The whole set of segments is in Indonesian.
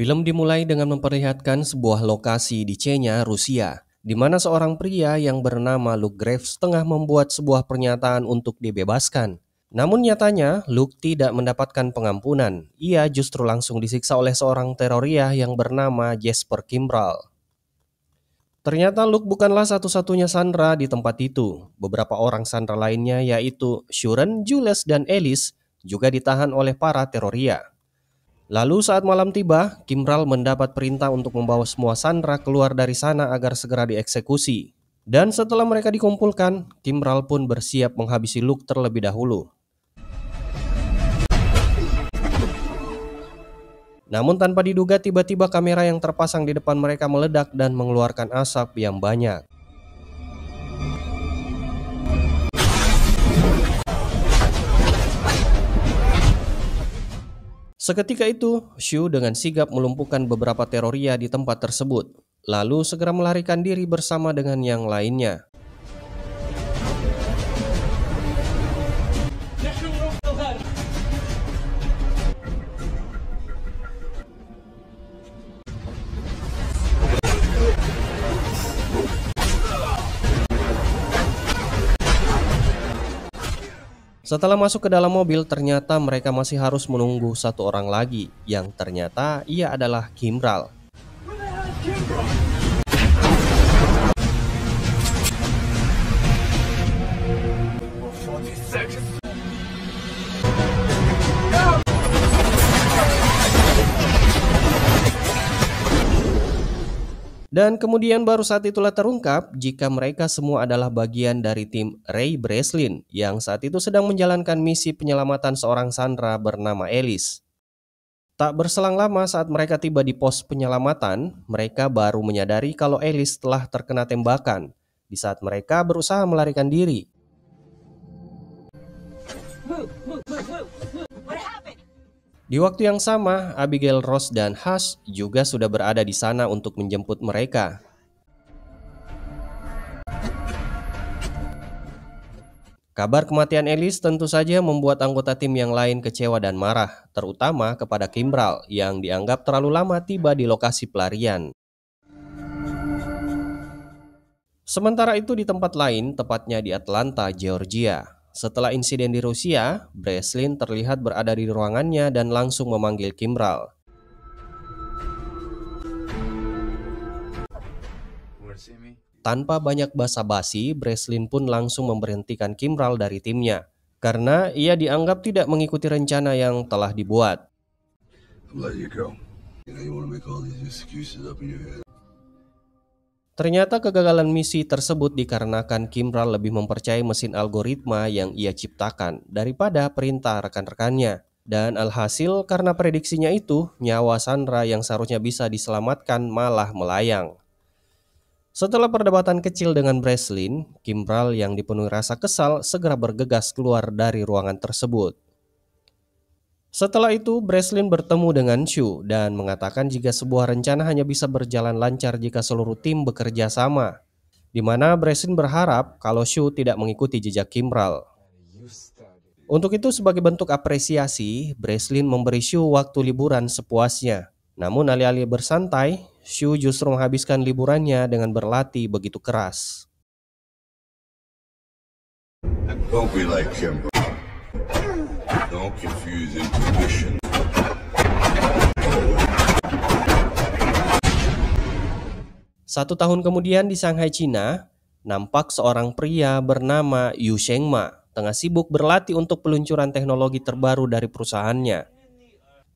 Film dimulai dengan memperlihatkan sebuah lokasi di Chenya, Rusia, di mana seorang pria yang bernama Luke Graves tengah membuat sebuah pernyataan untuk dibebaskan. Namun nyatanya, Luke tidak mendapatkan pengampunan. Ia justru langsung disiksa oleh seorang teroria yang bernama Jesper Kimball. Ternyata Luke bukanlah satu-satunya sandera di tempat itu. Beberapa orang sandera lainnya yaitu Shuren, Jules, dan Alice juga ditahan oleh para teroria. Lalu saat malam tiba, Kimball mendapat perintah untuk membawa semua sandera keluar dari sana agar segera dieksekusi. Dan setelah mereka dikumpulkan, Kimball pun bersiap menghabisi Luke terlebih dahulu. Namun tanpa diduga tiba-tiba kamera yang terpasang di depan mereka meledak dan mengeluarkan asap yang banyak. Seketika itu, Shu dengan sigap melumpuhkan beberapa teroria di tempat tersebut, lalu segera melarikan diri bersama dengan yang lainnya. Setelah masuk ke dalam mobil, ternyata mereka masih harus menunggu satu orang lagi, yang ternyata ia adalah Kimball. Dan kemudian baru saat itulah terungkap jika mereka semua adalah bagian dari tim Ray Breslin yang saat itu sedang menjalankan misi penyelamatan seorang sandera bernama Alice. Tak berselang lama saat mereka tiba di pos penyelamatan, mereka baru menyadari kalau Alice telah terkena tembakan di saat mereka berusaha melarikan diri. Di waktu yang sama, Abigail, Ross, dan Hush juga sudah berada di sana untuk menjemput mereka. Kabar kematian Alice tentu saja membuat anggota tim yang lain kecewa dan marah, terutama kepada Kimball yang dianggap terlalu lama tiba di lokasi pelarian. Sementara itu di tempat lain, tepatnya di Atlanta, Georgia. Setelah insiden di Rusia, Breslin terlihat berada di ruangannya dan langsung memanggil Kimball. Tanpa banyak basa-basi, Breslin pun langsung memberhentikan Kimball dari timnya, karena ia dianggap tidak mengikuti rencana yang telah dibuat. Ternyata kegagalan misi tersebut dikarenakan Kimball lebih mempercayai mesin algoritma yang ia ciptakan daripada perintah rekan-rekannya. Dan alhasil karena prediksinya itu, nyawa sandera yang seharusnya bisa diselamatkan malah melayang. Setelah perdebatan kecil dengan Breslin, Kimball yang dipenuhi rasa kesal segera bergegas keluar dari ruangan tersebut. Setelah itu, Breslin bertemu dengan Shu dan mengatakan jika sebuah rencana hanya bisa berjalan lancar jika seluruh tim bekerja sama, di mana Breslin berharap kalau Shu tidak mengikuti jejak Kimball. Untuk itu, sebagai bentuk apresiasi, Breslin memberi Shu waktu liburan sepuasnya. Namun alih-alih bersantai, Shu justru menghabiskan liburannya dengan berlatih begitu keras. Don't be like Kimball. Don't confuse intuition. Satu tahun kemudian di Shanghai, Cina, nampak seorang pria bernama Yu Shengma tengah sibuk berlatih untuk peluncuran teknologi terbaru dari perusahaannya.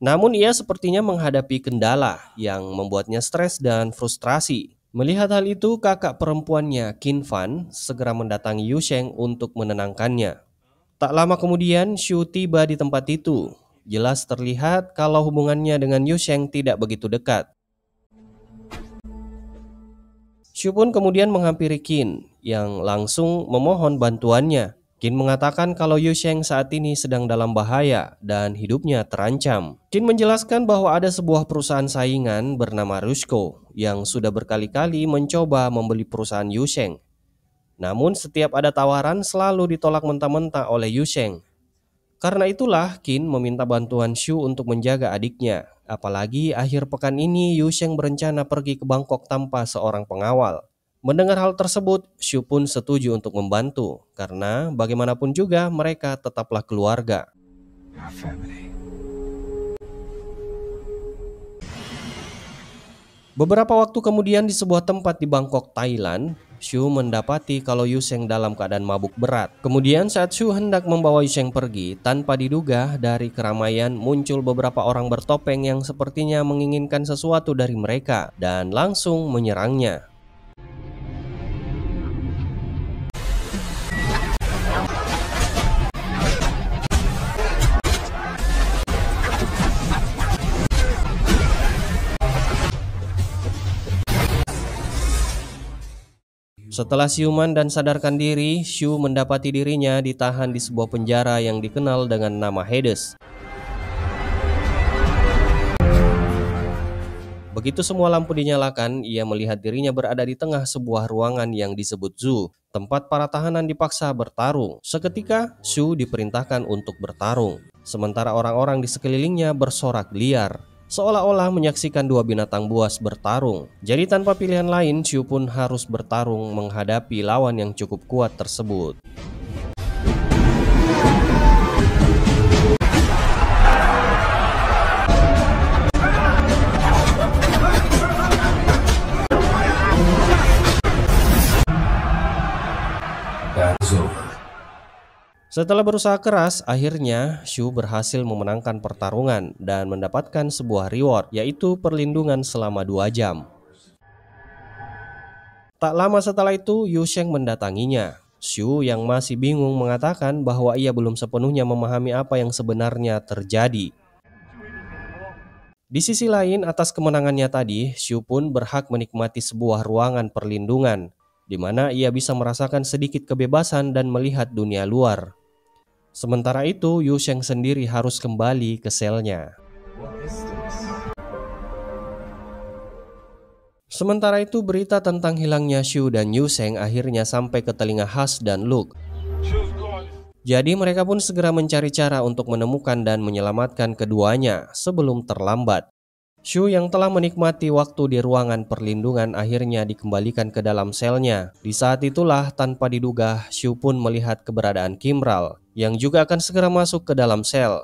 Namun ia sepertinya menghadapi kendala yang membuatnya stres dan frustrasi. Melihat hal itu, kakak perempuannya, Qin Fan, segera mendatangi Yu Sheng untuk menenangkannya. Tak lama kemudian, Shu tiba di tempat itu. Jelas terlihat kalau hubungannya dengan Yu Sheng tidak begitu dekat. Shu pun kemudian menghampiri Qin, yang langsung memohon bantuannya. Qin mengatakan kalau Yu Sheng saat ini sedang dalam bahaya dan hidupnya terancam. Qin menjelaskan bahwa ada sebuah perusahaan saingan bernama Rushko yang sudah berkali-kali mencoba membeli perusahaan Yu Sheng. Namun setiap ada tawaran selalu ditolak mentah-mentah oleh Yu Sheng. Karena itulah Qin meminta bantuan Shu untuk menjaga adiknya. Apalagi akhir pekan ini Yu Sheng berencana pergi ke Bangkok tanpa seorang pengawal. Mendengar hal tersebut, Shu pun setuju untuk membantu, karena bagaimanapun juga mereka tetaplah keluarga. Beberapa waktu kemudian di sebuah tempat di Bangkok, Thailand, Shu mendapati kalau Yu Sheng dalam keadaan mabuk berat. Kemudian saat Shu hendak membawa Yu Sheng pergi, tanpa diduga dari keramaian muncul beberapa orang bertopeng yang sepertinya menginginkan sesuatu dari mereka dan langsung menyerangnya. Setelah siuman dan sadarkan diri, Shu mendapati dirinya ditahan di sebuah penjara yang dikenal dengan nama Hades. Begitu semua lampu dinyalakan, ia melihat dirinya berada di tengah sebuah ruangan yang disebut zoo, tempat para tahanan dipaksa bertarung. Seketika, Shu diperintahkan untuk bertarung, sementara orang-orang di sekelilingnya bersorak liar, seolah-olah menyaksikan dua binatang buas bertarung. Jadi tanpa pilihan lain, Shu pun harus bertarung menghadapi lawan yang cukup kuat tersebut. Setelah berusaha keras, akhirnya Shu berhasil memenangkan pertarungan dan mendapatkan sebuah reward, yaitu perlindungan selama 2 jam. Tak lama setelah itu, Yu Sheng mendatanginya. Shu yang masih bingung mengatakan bahwa ia belum sepenuhnya memahami apa yang sebenarnya terjadi. Di sisi lain, atas kemenangannya tadi, Shu pun berhak menikmati sebuah ruangan perlindungan, di mana ia bisa merasakan sedikit kebebasan dan melihat dunia luar. Sementara itu, Yu Sheng sendiri harus kembali ke selnya. Sementara itu, berita tentang hilangnya Shu dan Yu Sheng akhirnya sampai ke telinga Hush dan Luke. Jadi mereka pun segera mencari cara untuk menemukan dan menyelamatkan keduanya sebelum terlambat. Shu yang telah menikmati waktu di ruangan perlindungan akhirnya dikembalikan ke dalam selnya. Di saat itulah tanpa diduga Shu pun melihat keberadaan Kimral yang juga akan segera masuk ke dalam sel.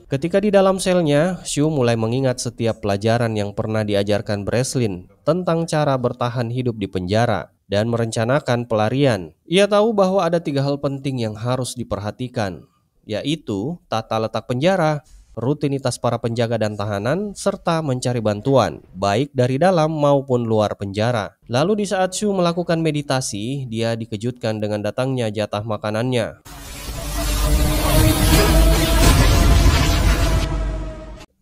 Ketika di dalam selnya, Shu mulai mengingat setiap pelajaran yang pernah diajarkan Breslin tentang cara bertahan hidup di penjara dan merencanakan pelarian. Ia tahu bahwa ada 3 hal penting yang harus diperhatikan, yaitu tata letak penjara, rutinitas para penjaga dan tahanan, serta mencari bantuan, baik dari dalam maupun luar penjara. Lalu di saat Shu melakukan meditasi, dia dikejutkan dengan datangnya jatah makanannya.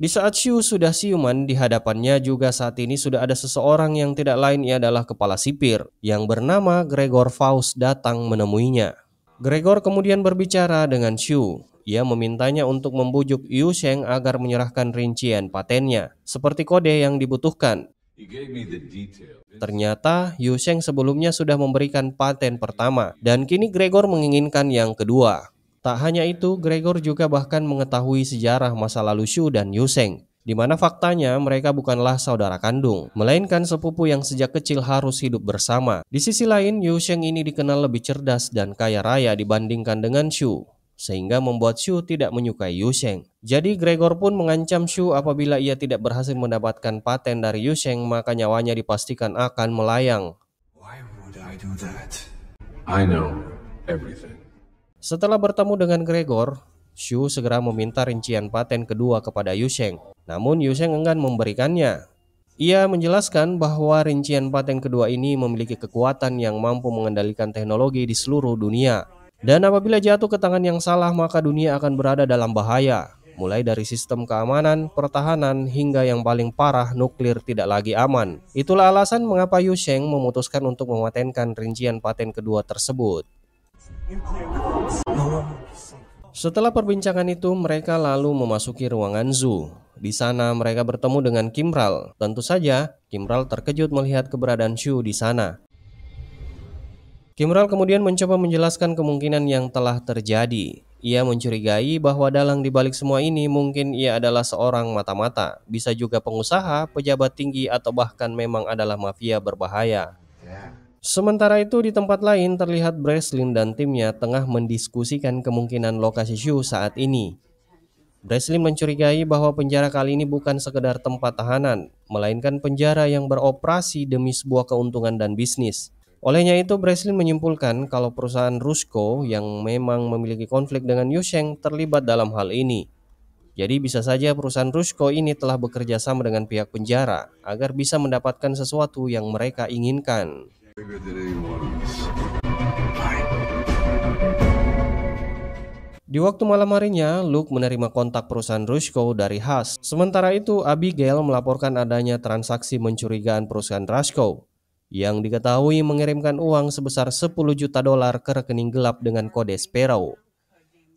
Di saat Shu sudah siuman, di hadapannya juga saat ini sudah ada seseorang yang tidak lain ia adalah kepala sipir yang bernama Gregor Faust datang menemuinya. Gregor kemudian berbicara dengan Shu. Ia memintanya untuk membujuk Yu Sheng agar menyerahkan rincian patennya, seperti kode yang dibutuhkan. Ternyata Yu Sheng sebelumnya sudah memberikan paten pertama, dan kini Gregor menginginkan yang kedua. Tak hanya itu, Gregor juga bahkan mengetahui sejarah masa lalu Shu dan Yu Sheng, di mana faktanya mereka bukanlah saudara kandung, melainkan sepupu yang sejak kecil harus hidup bersama. Di sisi lain, Yu Sheng ini dikenal lebih cerdas dan kaya raya dibandingkan dengan Shu, sehingga membuat Shu tidak menyukai Yu Sheng. Jadi Gregor pun mengancam Shu apabila ia tidak berhasil mendapatkan paten dari Yu Sheng, maka nyawanya dipastikan akan melayang. Why would I do that? I know everything. Setelah bertemu dengan Gregor, Shu segera meminta rincian paten kedua kepada Yu Sheng. Namun Yu Sheng enggan memberikannya. Ia menjelaskan bahwa rincian paten kedua ini memiliki kekuatan yang mampu mengendalikan teknologi di seluruh dunia. Dan apabila jatuh ke tangan yang salah, maka dunia akan berada dalam bahaya. Mulai dari sistem keamanan, pertahanan, hingga yang paling parah, nuklir tidak lagi aman. Itulah alasan mengapa Yu Sheng memutuskan untuk mematenkan rincian paten kedua tersebut. Setelah perbincangan itu, mereka lalu memasuki ruangan zoo. Di sana mereka bertemu dengan Kimral. Tentu saja, Kimral terkejut melihat keberadaan Shu di sana. Kimral kemudian mencoba menjelaskan kemungkinan yang telah terjadi. Ia mencurigai bahwa dalang dibalik semua ini mungkin ia adalah seorang mata-mata, bisa juga pengusaha, pejabat tinggi, atau bahkan memang adalah mafia berbahaya. Sementara itu di tempat lain terlihat Breslin dan timnya tengah mendiskusikan kemungkinan lokasi Shu saat ini. Breslin mencurigai bahwa penjara kali ini bukan sekedar tempat tahanan, melainkan penjara yang beroperasi demi sebuah keuntungan dan bisnis. Olehnya itu, Breslin menyimpulkan kalau perusahaan Rusko yang memang memiliki konflik dengan Yusheng terlibat dalam hal ini. Jadi bisa saja perusahaan Rusko ini telah bekerja sama dengan pihak penjara agar bisa mendapatkan sesuatu yang mereka inginkan. Di waktu malam harinya, Luke menerima kontak perusahaan Rusko dari Haas. Sementara itu, Abigail melaporkan adanya transaksi mencurigakan perusahaan Rusko yang diketahui mengirimkan uang sebesar 10 juta dolar ke rekening gelap dengan kode Sparrow.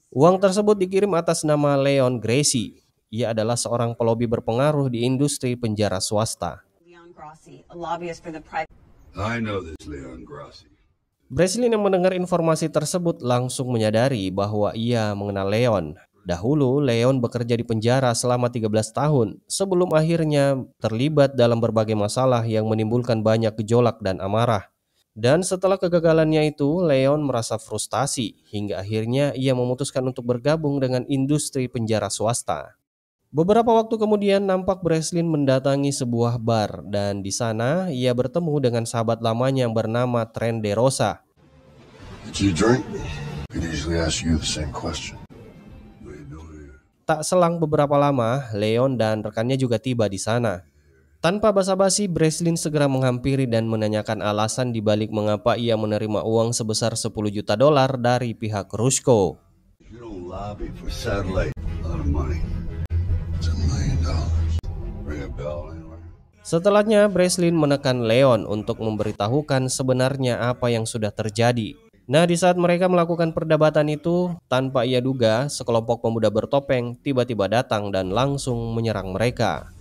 Uang tersebut dikirim atas nama Leon Gracie. Ia adalah seorang pelobi berpengaruh di industri penjara swasta. I know this Leon Grassi. Breslin yang mendengar informasi tersebut langsung menyadari bahwa ia mengenal Leon. Dahulu, Leon bekerja di penjara selama 13 tahun sebelum akhirnya terlibat dalam berbagai masalah yang menimbulkan banyak gejolak dan amarah. Dan setelah kegagalannya itu, Leon merasa frustasi hingga akhirnya ia memutuskan untuk bergabung dengan industri penjara swasta. Beberapa waktu kemudian nampak Breslin mendatangi sebuah bar dan di sana ia bertemu dengan sahabat lamanya yang bernama Trent DeRosa. Did you drink? I could easily ask you the same question. Tak selang beberapa lama, Leon dan rekannya juga tiba di sana. Tanpa basa-basi, Breslin segera menghampiri dan menanyakan alasan dibalik mengapa ia menerima uang sebesar 10 juta dolar dari pihak Rusko. You don't lobby for satellite. A lot of money. It's $1 million. Ring a bell anyway. Setelahnya, Breslin menekan Leon untuk memberitahukan sebenarnya apa yang sudah terjadi. Nah, di saat mereka melakukan perdebatan itu, tanpa ia duga, sekelompok pemuda bertopeng tiba-tiba datang dan langsung menyerang mereka.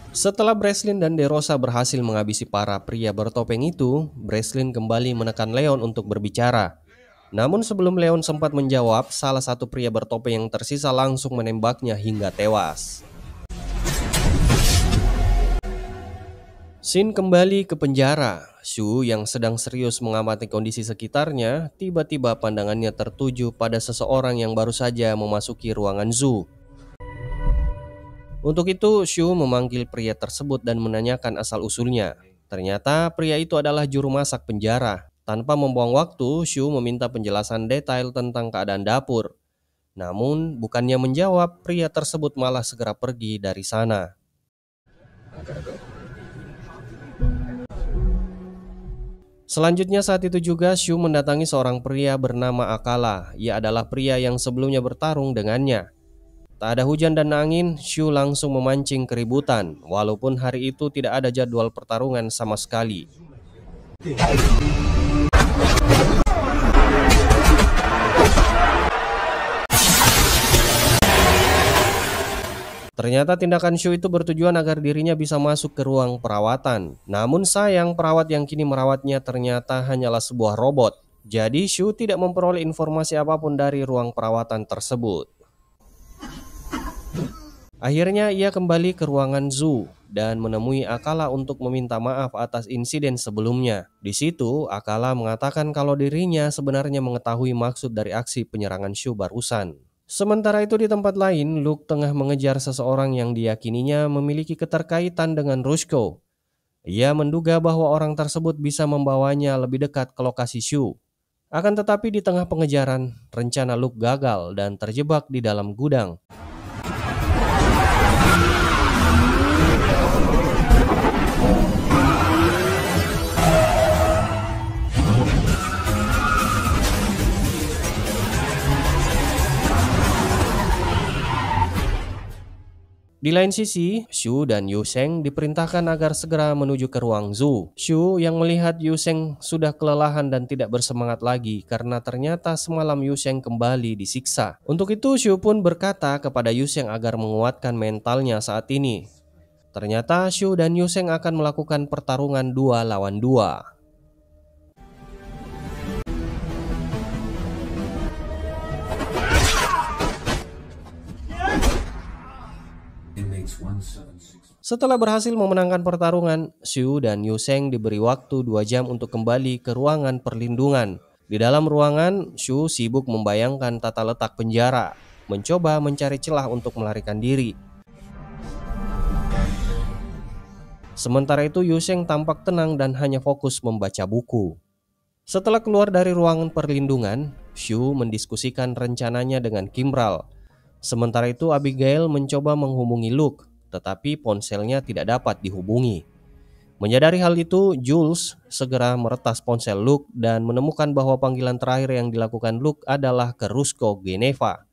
Setelah Breslin dan DeRosa berhasil menghabisi para pria bertopeng itu, Breslin kembali menekan Leon untuk berbicara. Namun sebelum Leon sempat menjawab, salah satu pria bertopeng yang tersisa langsung menembaknya hingga tewas. Scene kembali ke penjara. Shu yang sedang serius mengamati kondisi sekitarnya, tiba-tiba pandangannya tertuju pada seseorang yang baru saja memasuki ruangan zoo. Untuk itu, Shu memanggil pria tersebut dan menanyakan asal-usulnya. Ternyata pria itu adalah juru masak penjara. Tanpa membuang waktu, Shu meminta penjelasan detail tentang keadaan dapur. Namun, bukannya menjawab, pria tersebut malah segera pergi dari sana. Selanjutnya saat itu juga Shu mendatangi seorang pria bernama Akala. Ia adalah pria yang sebelumnya bertarung dengannya. Tak ada hujan dan angin, Shu langsung memancing keributan, walaupun hari itu tidak ada jadwal pertarungan sama sekali. Ternyata tindakan Shu itu bertujuan agar dirinya bisa masuk ke ruang perawatan. Namun sayang, perawat yang kini merawatnya ternyata hanyalah sebuah robot. Jadi Shu tidak memperoleh informasi apapun dari ruang perawatan tersebut. Akhirnya ia kembali ke ruangan zoo dan menemui Akala untuk meminta maaf atas insiden sebelumnya. Di situ, Akala mengatakan kalau dirinya sebenarnya mengetahui maksud dari aksi penyerangan Shu barusan. Sementara itu di tempat lain, Luke tengah mengejar seseorang yang diyakininya memiliki keterkaitan dengan Rusko. Ia menduga bahwa orang tersebut bisa membawanya lebih dekat ke lokasi Shu. Akan tetapi di tengah pengejaran, rencana Luke gagal dan terjebak di dalam gudang. Di lain sisi, Shu dan Yu Sheng diperintahkan agar segera menuju ke ruang Zhu. Shu yang melihat Yu Sheng sudah kelelahan dan tidak bersemangat lagi karena ternyata semalam Yu Sheng kembali disiksa. Untuk itu Shu pun berkata kepada Yu Sheng agar menguatkan mentalnya saat ini. Ternyata Shu dan Yu Sheng akan melakukan pertarungan 2 lawan 2. Setelah berhasil memenangkan pertarungan, Shu dan Yu Sheng diberi waktu 2 jam untuk kembali ke ruangan perlindungan. Di dalam ruangan, Shu sibuk membayangkan tata letak penjara, mencoba mencari celah untuk melarikan diri. Sementara itu Yu Sheng tampak tenang dan hanya fokus membaca buku. Setelah keluar dari ruangan perlindungan, Shu mendiskusikan rencananya dengan Kimral. Sementara itu Abigail mencoba menghubungi Luke, tetapi ponselnya tidak dapat dihubungi. Menyadari hal itu, Jules segera meretas ponsel Luke dan menemukan bahwa panggilan terakhir yang dilakukan Luke adalah ke Rusko Geneva.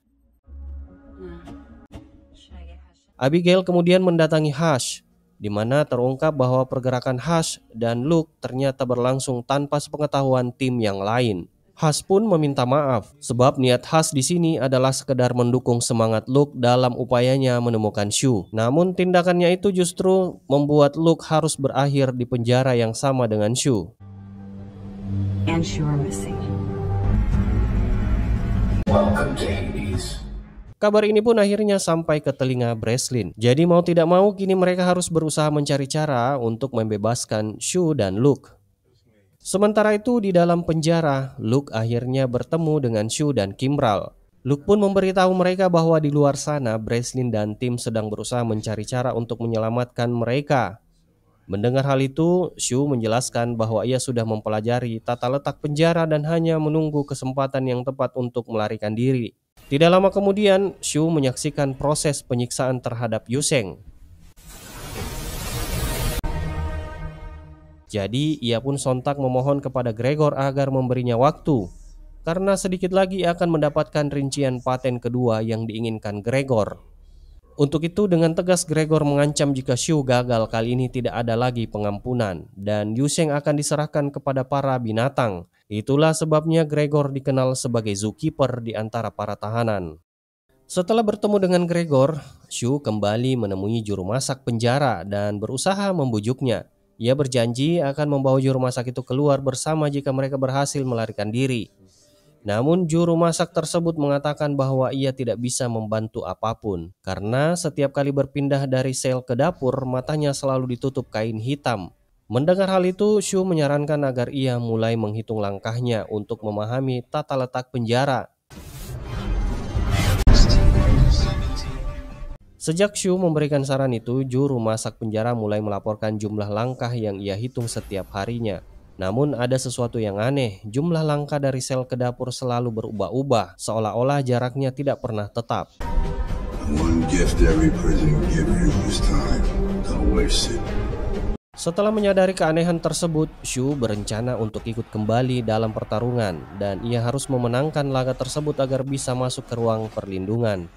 Abigail kemudian mendatangi Hush, di mana terungkap bahwa pergerakan Hush dan Luke ternyata berlangsung tanpa sepengetahuan tim yang lain. Hush pun meminta maaf, sebab niat Hush di sini adalah sekedar mendukung semangat Luke dalam upayanya menemukan Shu. Namun tindakannya itu justru membuat Luke harus berakhir di penjara yang sama dengan Shu. And Shu are missing. Welcome to Hades. Kabar ini pun akhirnya sampai ke telinga Breslin. Jadi mau tidak mau kini mereka harus berusaha mencari cara untuk membebaskan Shu dan Luke. Sementara itu di dalam penjara, Luke akhirnya bertemu dengan Shu dan Kimral. Luke pun memberitahu mereka bahwa di luar sana Breslin dan tim sedang berusaha mencari cara untuk menyelamatkan mereka. Mendengar hal itu, Shu menjelaskan bahwa ia sudah mempelajari tata letak penjara dan hanya menunggu kesempatan yang tepat untuk melarikan diri. Tidak lama kemudian, Shu menyaksikan proses penyiksaan terhadap Yu Sheng. Jadi ia pun sontak memohon kepada Gregor agar memberinya waktu, karena sedikit lagi akan mendapatkan rincian paten kedua yang diinginkan Gregor. Untuk itu dengan tegas Gregor mengancam jika Shu gagal kali ini tidak ada lagi pengampunan dan Yu Sheng akan diserahkan kepada para binatang. Itulah sebabnya Gregor dikenal sebagai zookeeper di antara para tahanan. Setelah bertemu dengan Gregor, Shu kembali menemui juru masak penjara dan berusaha membujuknya. Ia berjanji akan membawa juru masak itu keluar bersama jika mereka berhasil melarikan diri. Namun juru masak tersebut mengatakan bahwa ia tidak bisa membantu apapun karena setiap kali berpindah dari sel ke dapur matanya selalu ditutup kain hitam. Mendengar hal itu, Shu menyarankan agar ia mulai menghitung langkahnya untuk memahami tata letak penjara. Sejak Shu memberikan saran itu, juru masak penjara mulai melaporkan jumlah langkah yang ia hitung setiap harinya. Namun ada sesuatu yang aneh, jumlah langkah dari sel ke dapur selalu berubah-ubah, seolah-olah jaraknya tidak pernah tetap. Setelah menyadari keanehan tersebut, Shu berencana untuk ikut kembali dalam pertarungan dan ia harus memenangkan laga tersebut agar bisa masuk ke ruang perlindungan.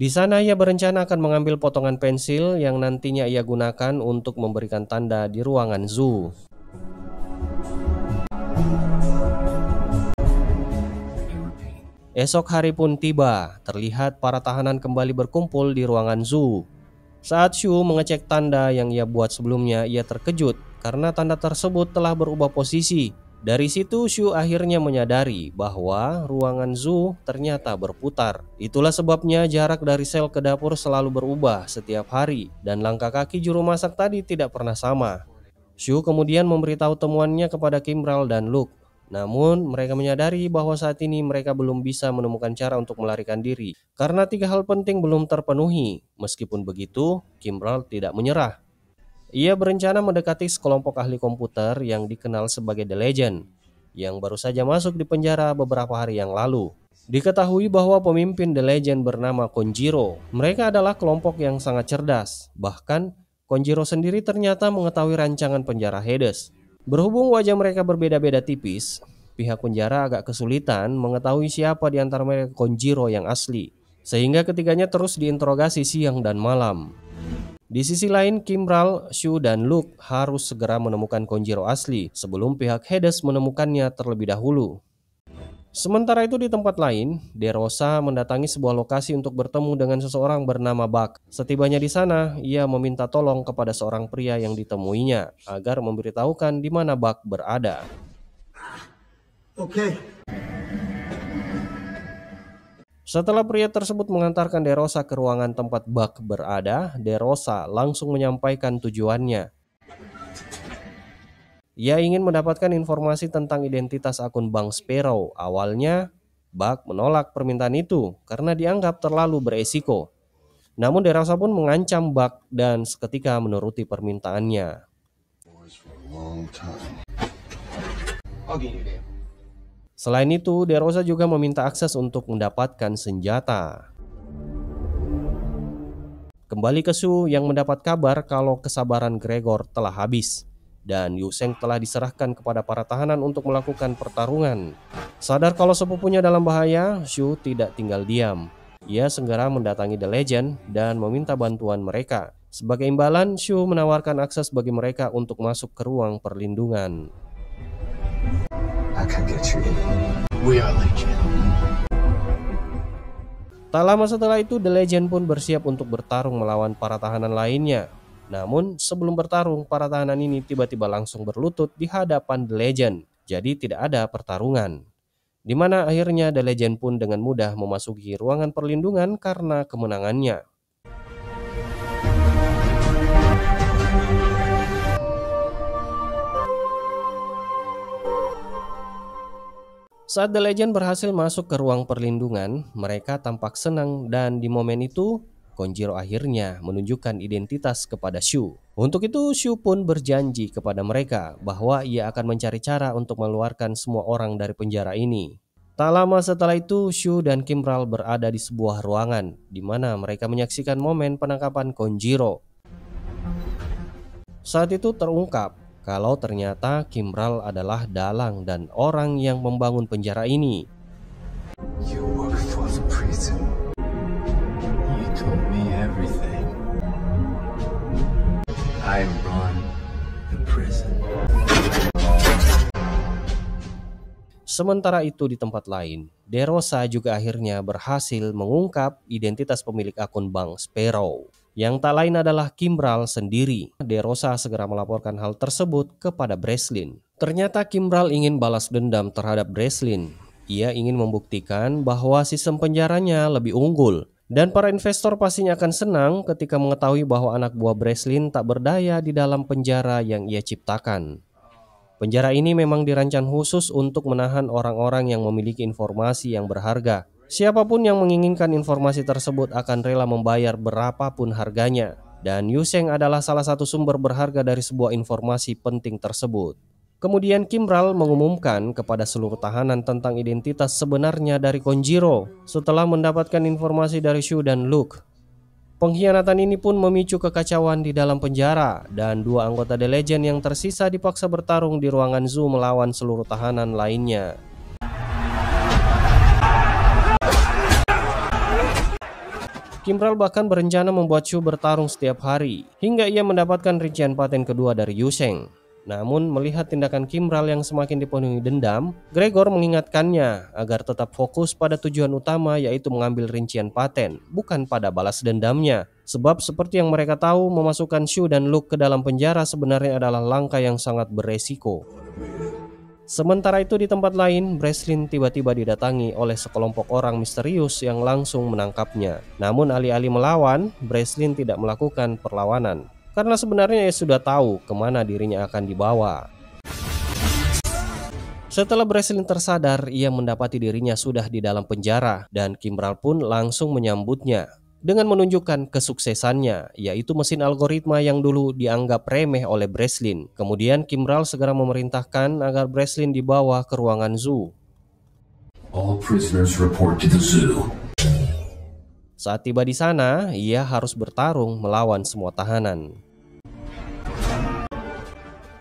Di sana ia berencana akan mengambil potongan pensil yang nantinya ia gunakan untuk memberikan tanda di ruangan Zhu. Esok hari pun tiba, terlihat para tahanan kembali berkumpul di ruangan Zhu. Saat Shu mengecek tanda yang ia buat sebelumnya, ia terkejut karena tanda tersebut telah berubah posisi. Dari situ Shu akhirnya menyadari bahwa ruangan Zhu ternyata berputar. Itulah sebabnya jarak dari sel ke dapur selalu berubah setiap hari dan langkah kaki juru masak tadi tidak pernah sama. Shu kemudian memberitahu temuannya kepada Kimral dan Luke. Namun mereka menyadari bahwa saat ini mereka belum bisa menemukan cara untuk melarikan diri karena 3 hal penting belum terpenuhi. Meskipun begitu, Kimral tidak menyerah. Ia berencana mendekati sekelompok ahli komputer yang dikenal sebagai The Legend, yang baru saja masuk di penjara beberapa hari yang lalu. Diketahui bahwa pemimpin The Legend bernama Konjiro. Mereka adalah kelompok yang sangat cerdas. Bahkan, Konjiro sendiri ternyata mengetahui rancangan penjara Hades. Berhubung wajah mereka berbeda-beda tipis, pihak penjara agak kesulitan mengetahui siapa di antara mereka Konjiro yang asli. sehingga ketiganya terus diinterogasi siang dan malam. Di sisi lain, Kimral, Shu, dan Luke harus segera menemukan Konjiro asli sebelum pihak Hades menemukannya terlebih dahulu. Sementara itu di tempat lain, DeRosa mendatangi sebuah lokasi untuk bertemu dengan seseorang bernama Buck. Setibanya di sana, ia meminta tolong kepada seorang pria yang ditemuinya agar memberitahukan di mana Buck berada. Okay. Setelah pria tersebut mengantarkan DeRosa ke ruangan tempat Buck berada, DeRosa langsung menyampaikan tujuannya. Ia ingin mendapatkan informasi tentang identitas akun Bank Sparrow. Awalnya, Buck menolak permintaan itu karena dianggap terlalu beresiko. Namun DeRosa pun mengancam Buck dan seketika menuruti permintaannya. Selain itu, DeRosa juga meminta akses untuk mendapatkan senjata. Kembali ke Shu yang mendapat kabar kalau kesabaran Gregor telah habis dan Yu Sheng telah diserahkan kepada para tahanan untuk melakukan pertarungan. Sadar kalau sepupunya dalam bahaya, Shu tidak tinggal diam. Ia segera mendatangi The Legend dan meminta bantuan mereka. Sebagai imbalan, Shu menawarkan akses bagi mereka untuk masuk ke ruang perlindungan. Tak lama setelah itu, The Legend pun bersiap untuk bertarung melawan para tahanan lainnya. Namun sebelum bertarung, para tahanan ini tiba-tiba langsung berlutut di hadapan The Legend. Jadi tidak ada pertarungan. Di mana akhirnya The Legend pun dengan mudah memasuki ruangan perlindungan karena kemenangannya. Saat The Legend berhasil masuk ke ruang perlindungan, mereka tampak senang dan di momen itu Konjiro akhirnya menunjukkan identitas kepada Shu. Untuk itu Shu pun berjanji kepada mereka bahwa ia akan mencari cara untuk mengeluarkan semua orang dari penjara ini. Tak lama setelah itu Shu dan Kimral berada di sebuah ruangan di mana mereka menyaksikan momen penangkapan Konjiro. Saat itu terungkap kalau ternyata Kimral adalah dalang dan orang yang membangun penjara ini. You work for the prison. You told me everything. I run the prison. Sementara itu di tempat lain, DeRosa juga akhirnya berhasil mengungkap identitas pemilik akun Bank Sparrow. Yang tak lain adalah Kimral sendiri. DeRosa segera melaporkan hal tersebut kepada Breslin. Ternyata Kimral ingin balas dendam terhadap Breslin. Ia ingin membuktikan bahwa sistem penjaranya lebih unggul. Dan para investor pastinya akan senang ketika mengetahui bahwa anak buah Breslin tak berdaya di dalam penjara yang ia ciptakan. Penjara ini memang dirancang khusus untuk menahan orang-orang yang memiliki informasi yang berharga. Siapapun yang menginginkan informasi tersebut akan rela membayar berapapun harganya. Dan Yu Sheng adalah salah satu sumber berharga dari sebuah informasi penting tersebut. Kemudian Kimral mengumumkan kepada seluruh tahanan tentang identitas sebenarnya dari Konjiro setelah mendapatkan informasi dari Shu dan Luke. Pengkhianatan ini pun memicu kekacauan di dalam penjara dan dua anggota The Legend yang tersisa dipaksa bertarung di ruangan zoo melawan seluruh tahanan lainnya. Kimral bahkan berencana membuat Shu bertarung setiap hari hingga ia mendapatkan rincian paten kedua dari Yu Sheng. Namun melihat tindakan Kimral yang semakin dipenuhi dendam, Gregor mengingatkannya agar tetap fokus pada tujuan utama, yaitu mengambil rincian paten, bukan pada balas dendamnya. Sebab seperti yang mereka tahu, memasukkan Shu dan Luke ke dalam penjara sebenarnya adalah langkah yang sangat beresiko. Sementara itu di tempat lain, Breslin tiba-tiba didatangi oleh sekelompok orang misterius yang langsung menangkapnya. Namun alih-alih melawan, Breslin tidak melakukan perlawanan. Karena sebenarnya ia sudah tahu kemana dirinya akan dibawa. Setelah Breslin tersadar, ia mendapati dirinya sudah di dalam penjara dan Kimral pun langsung menyambutnya dengan menunjukkan kesuksesannya, yaitu mesin algoritma yang dulu dianggap remeh oleh Breslin. Kemudian Kimral segera memerintahkan agar Breslin dibawa ke ruangan zoo. All prisoners report to the zoo. Saat tiba di sana, ia harus bertarung melawan semua tahanan.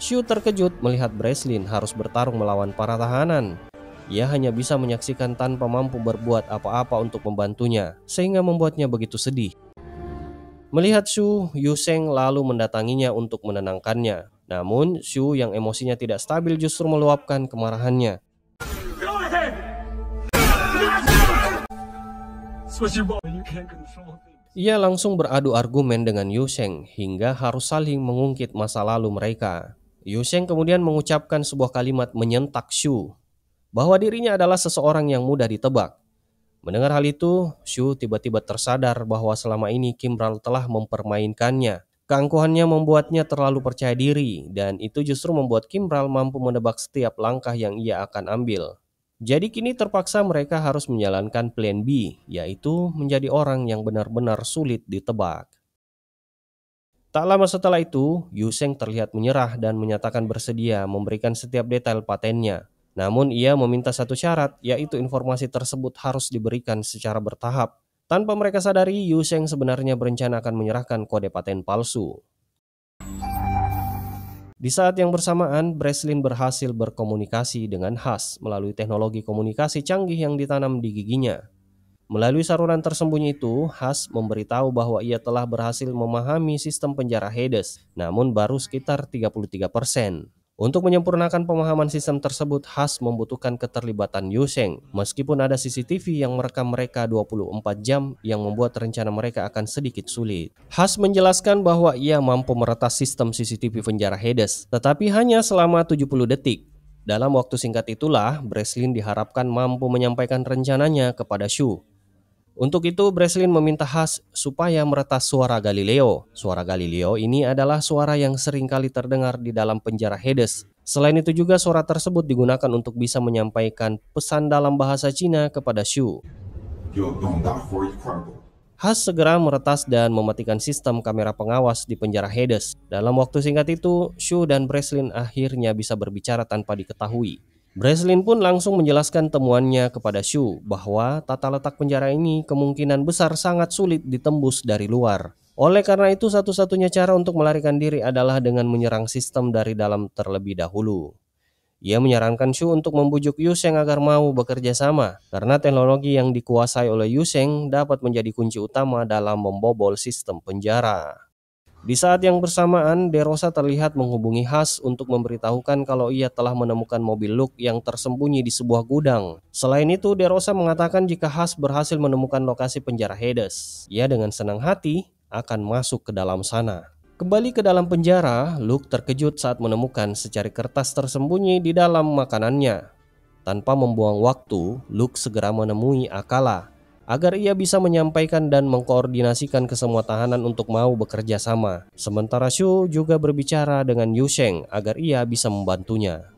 Shu terkejut melihat Breslin harus bertarung melawan para tahanan. Ia hanya bisa menyaksikan tanpa mampu berbuat apa-apa untuk membantunya, sehingga membuatnya begitu sedih. Melihat Shu, Yu Sheng lalu mendatanginya untuk menenangkannya. Namun, Shu yang emosinya tidak stabil justru meluapkan kemarahannya. Ia langsung beradu argumen dengan Yu Sheng hingga harus saling mengungkit masa lalu mereka. Yu Sheng kemudian mengucapkan sebuah kalimat menyentak Shu, bahwa dirinya adalah seseorang yang mudah ditebak. Mendengar hal itu, Shu tiba-tiba tersadar bahwa selama ini Kimral telah mempermainkannya. Keangkuhannya membuatnya terlalu percaya diri, dan itu justru membuat Kimral mampu menebak setiap langkah yang ia akan ambil. Jadi kini terpaksa mereka harus menjalankan plan B, yaitu menjadi orang yang benar-benar sulit ditebak. Tak lama setelah itu, Yu Sheng terlihat menyerah dan menyatakan bersedia memberikan setiap detail patennya. Namun ia meminta satu syarat, yaitu informasi tersebut harus diberikan secara bertahap. Tanpa mereka sadari, Yu Sheng sebenarnya berencana akan menyerahkan kode paten palsu. Di saat yang bersamaan, Breslin berhasil berkomunikasi dengan Hush melalui teknologi komunikasi canggih yang ditanam di giginya. Melalui saluran tersembunyi itu, Hush memberitahu bahwa ia telah berhasil memahami sistem penjara Hades, namun baru sekitar 33%. Untuk menyempurnakan pemahaman sistem tersebut, Hush membutuhkan keterlibatan Yu Sheng, meskipun ada CCTV yang merekam mereka 24 jam yang membuat rencana mereka akan sedikit sulit. Hush menjelaskan bahwa ia mampu meretas sistem CCTV penjara Hades, tetapi hanya selama 70 detik. Dalam waktu singkat itulah, Breslin diharapkan mampu menyampaikan rencananya kepada Shu. Untuk itu, Breslin meminta Hush supaya meretas suara Galileo. Suara Galileo ini adalah suara yang sering kali terdengar di dalam penjara Hades. Selain itu juga suara tersebut digunakan untuk bisa menyampaikan pesan dalam bahasa Cina kepada Shu. Hush segera meretas dan mematikan sistem kamera pengawas di penjara Hades. Dalam waktu singkat itu, Shu dan Breslin akhirnya bisa berbicara tanpa diketahui. Breslin pun langsung menjelaskan temuannya kepada Shu bahwa tata letak penjara ini kemungkinan besar sangat sulit ditembus dari luar. Oleh karena itu, satu-satunya cara untuk melarikan diri adalah dengan menyerang sistem dari dalam terlebih dahulu. Ia menyarankan Shu untuk membujuk Yu Sheng agar mau bekerja sama, karena teknologi yang dikuasai oleh Yu Sheng dapat menjadi kunci utama dalam membobol sistem penjara. Di saat yang bersamaan, De Rosa terlihat menghubungi Hush untuk memberitahukan kalau ia telah menemukan mobil Luke yang tersembunyi di sebuah gudang. Selain itu, De Rosa mengatakan jika Hush berhasil menemukan lokasi penjara Hades, ia dengan senang hati akan masuk ke dalam sana. Kembali ke dalam penjara, Luke terkejut saat menemukan secari kertas tersembunyi di dalam makanannya. Tanpa membuang waktu, Luke segera menemui Akala agar ia bisa menyampaikan dan mengkoordinasikan ke semua tahanan untuk mau bekerja sama. Sementara Shu juga berbicara dengan Yu Sheng agar ia bisa membantunya.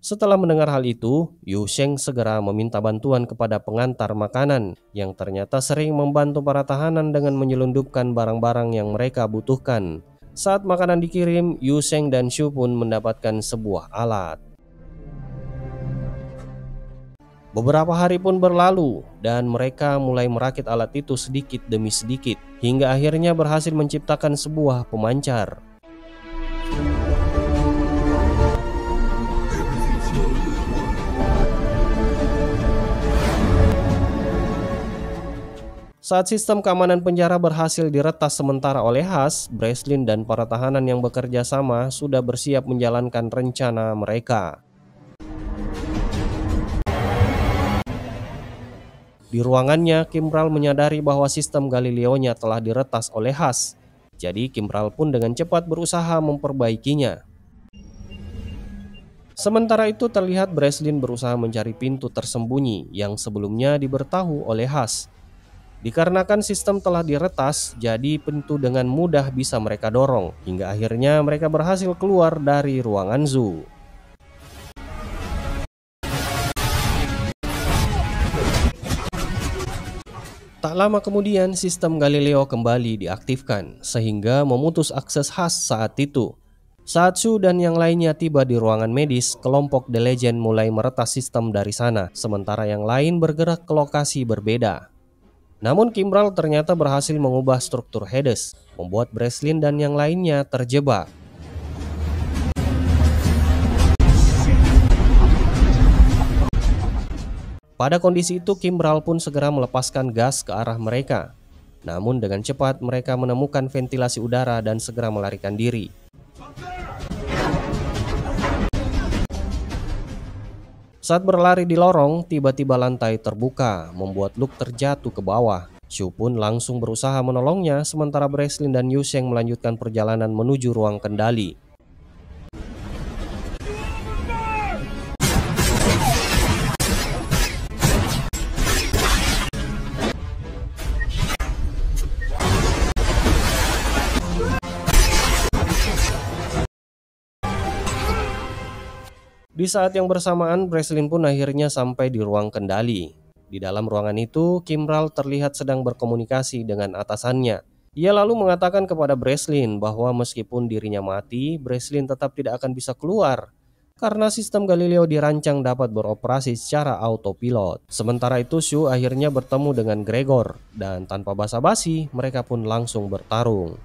Setelah mendengar hal itu, Yu Sheng segera meminta bantuan kepada pengantar makanan yang ternyata sering membantu para tahanan dengan menyelundupkan barang-barang yang mereka butuhkan. Saat makanan dikirim, Yu Sheng dan Shu pun mendapatkan sebuah alat. Beberapa hari pun berlalu dan mereka mulai merakit alat itu sedikit demi sedikit hingga akhirnya berhasil menciptakan sebuah pemancar. Saat sistem keamanan penjara berhasil diretas sementara oleh Hush, Breslin dan para tahanan yang bekerja sama sudah bersiap menjalankan rencana mereka. Di ruangannya, Kimral menyadari bahwa sistem Galileo-nya telah diretas oleh Hush. Jadi Kimral pun dengan cepat berusaha memperbaikinya. Sementara itu terlihat Breslin berusaha mencari pintu tersembunyi yang sebelumnya diberitahu oleh Hush. Dikarenakan sistem telah diretas, jadi pintu dengan mudah bisa mereka dorong. Hingga akhirnya mereka berhasil keluar dari ruangan zoo. Tak lama kemudian sistem Galileo kembali diaktifkan sehingga memutus akses Hush saat itu. Saat Shu dan yang lainnya tiba di ruangan medis, kelompok The Legend mulai meretas sistem dari sana, sementara yang lain bergerak ke lokasi berbeda. Namun Kimral ternyata berhasil mengubah struktur Hades, membuat Breslin dan yang lainnya terjebak. Pada kondisi itu Kimbral pun segera melepaskan gas ke arah mereka. Namun dengan cepat mereka menemukan ventilasi udara dan segera melarikan diri. Saat berlari di lorong, tiba-tiba lantai terbuka, membuat Luke terjatuh ke bawah. Shu pun langsung berusaha menolongnya, sementara Breslin dan Yu Sheng melanjutkan perjalanan menuju ruang kendali. Di saat yang bersamaan, Breslin pun akhirnya sampai di ruang kendali. Di dalam ruangan itu, Kimbral terlihat sedang berkomunikasi dengan atasannya. Ia lalu mengatakan kepada Breslin bahwa meskipun dirinya mati, Breslin tetap tidak akan bisa keluar karena sistem Galileo dirancang dapat beroperasi secara autopilot. Sementara itu, Shu akhirnya bertemu dengan Gregor dan tanpa basa-basi, mereka pun langsung bertarung.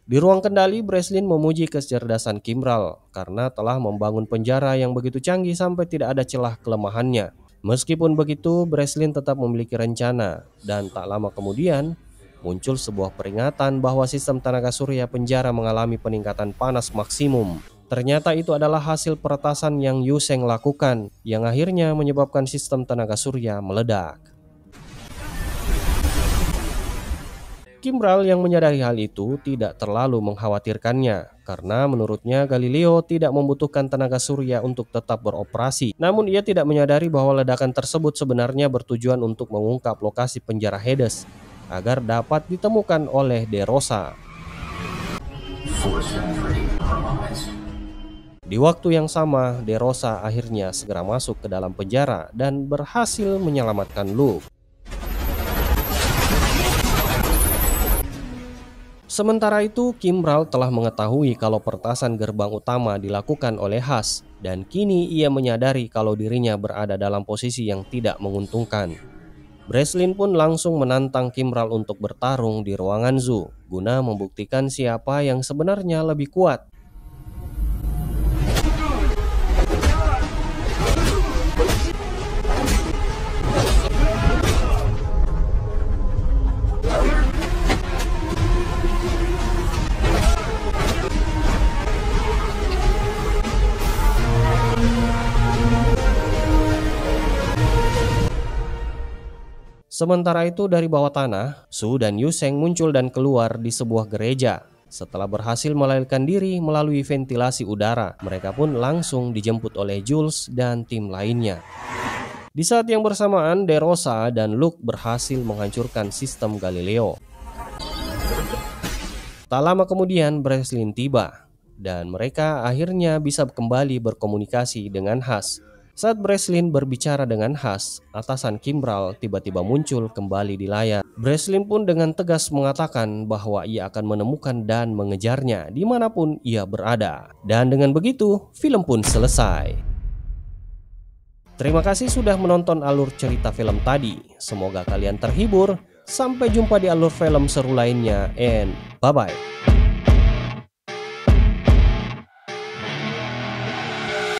Di ruang kendali, Breslin memuji kecerdasan Kimbral karena telah membangun penjara yang begitu canggih sampai tidak ada celah kelemahannya. Meskipun begitu, Breslin tetap memiliki rencana dan tak lama kemudian muncul sebuah peringatan bahwa sistem tenaga surya penjara mengalami peningkatan panas maksimum. Ternyata itu adalah hasil peretasan yang Yu Sheng lakukan yang akhirnya menyebabkan sistem tenaga surya meledak. Kimbral yang menyadari hal itu tidak terlalu mengkhawatirkannya karena menurutnya Galileo tidak membutuhkan tenaga surya untuk tetap beroperasi. Namun ia tidak menyadari bahwa ledakan tersebut sebenarnya bertujuan untuk mengungkap lokasi penjara Hades agar dapat ditemukan oleh De Rosa. Di waktu yang sama, De Rosa akhirnya segera masuk ke dalam penjara dan berhasil menyelamatkan Luke. Sementara itu, Kimbral telah mengetahui kalau peretasan gerbang utama dilakukan oleh Hush, dan kini ia menyadari kalau dirinya berada dalam posisi yang tidak menguntungkan. Breslin pun langsung menantang Kimbral untuk bertarung di ruangan Zu, guna membuktikan siapa yang sebenarnya lebih kuat. Sementara itu dari bawah tanah, Shu dan Yu Sheng muncul dan keluar di sebuah gereja. Setelah berhasil melarikan diri melalui ventilasi udara, mereka pun langsung dijemput oleh Jules dan tim lainnya. Di saat yang bersamaan, De Rosa dan Luke berhasil menghancurkan sistem Galileo. Tak lama kemudian Breslin tiba, dan mereka akhirnya bisa kembali berkomunikasi dengan Hush. Saat Breslin berbicara dengan Hush, atasan Kimbral tiba-tiba muncul kembali di layar. Breslin pun dengan tegas mengatakan bahwa ia akan menemukan dan mengejarnya dimanapun ia berada. Dan dengan begitu, film pun selesai. Terima kasih sudah menonton alur cerita film tadi. Semoga kalian terhibur. Sampai jumpa di alur film seru lainnya, and bye-bye.